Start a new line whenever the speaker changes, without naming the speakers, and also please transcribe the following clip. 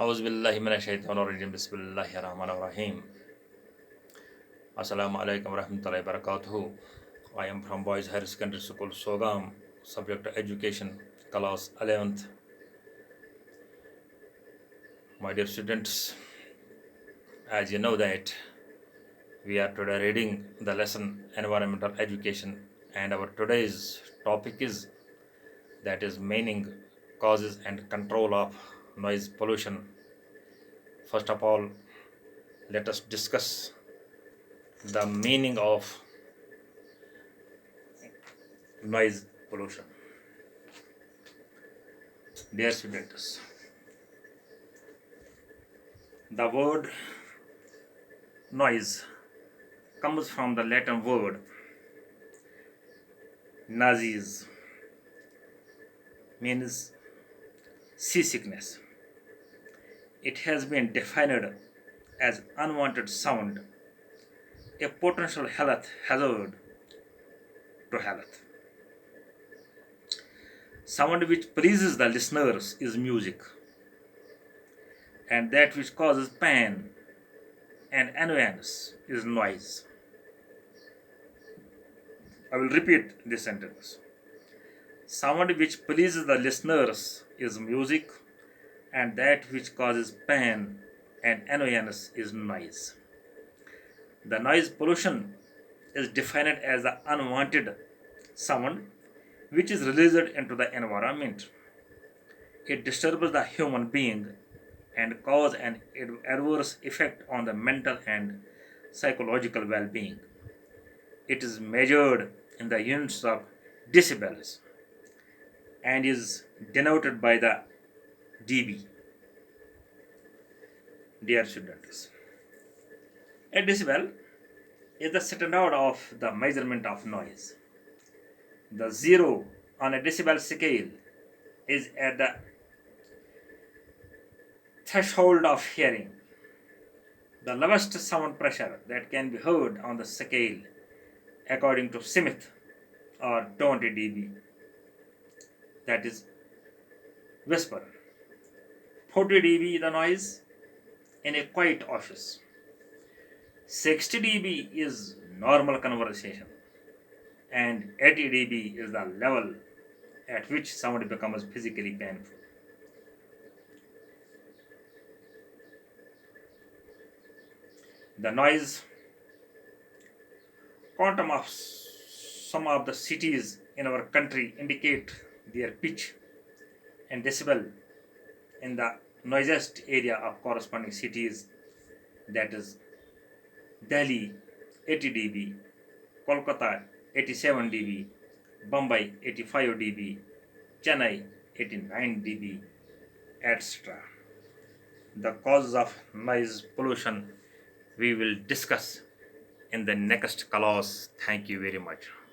Auzubillahiminash-shaytanir-rajim. Bismillahir-rahmanir-rahim. Assalamu alaikum warahmatullahi wabarakatuh. I am from Boys Higher Secondary School, Sogam, subject education, class 11th. My dear students, as you know that we are today reading the lesson environmental education, and our today's topic is that is meaning, causes and control of noise pollution. First of all, let us discuss the meaning of noise pollution. Dear students, the word noise comes from the Latin word nauseous, means seasickness. It has been defined as unwanted sound, a potential health hazard to health. Sound which pleases the listeners is music, and that which causes pain and annoyance is noise. I will repeat this sentence. Sound which pleases the listeners is music, and that which causes pain and annoyance is noise. The noise pollution is defined as the unwanted sound which is released into the environment. It disturbs the human being and cause an adverse effect on the mental and psychological well-being. It is measured in the units of decibels and is denoted by the dB. Dear students, a decibel is the standard of the measurement of noise. The zero on a decibel scale is at the threshold of hearing. The lowest sound pressure that can be heard on the scale, according to Smith, or 20 dB, that is whisper. 40 dB the noise in a quiet office. 60 dB is normal conversation, and 80 dB is the level at which sound becomes physically painful. The noise quantum of some of the cities in our country indicate their pitch and decibel in the noisiest area of corresponding cities, that is Delhi 80 dB, Kolkata 87 dB, Bombay 85 dB, Chennai 89 dB, etc. The causes of noise pollution we will discuss in the next class. Thank you very much.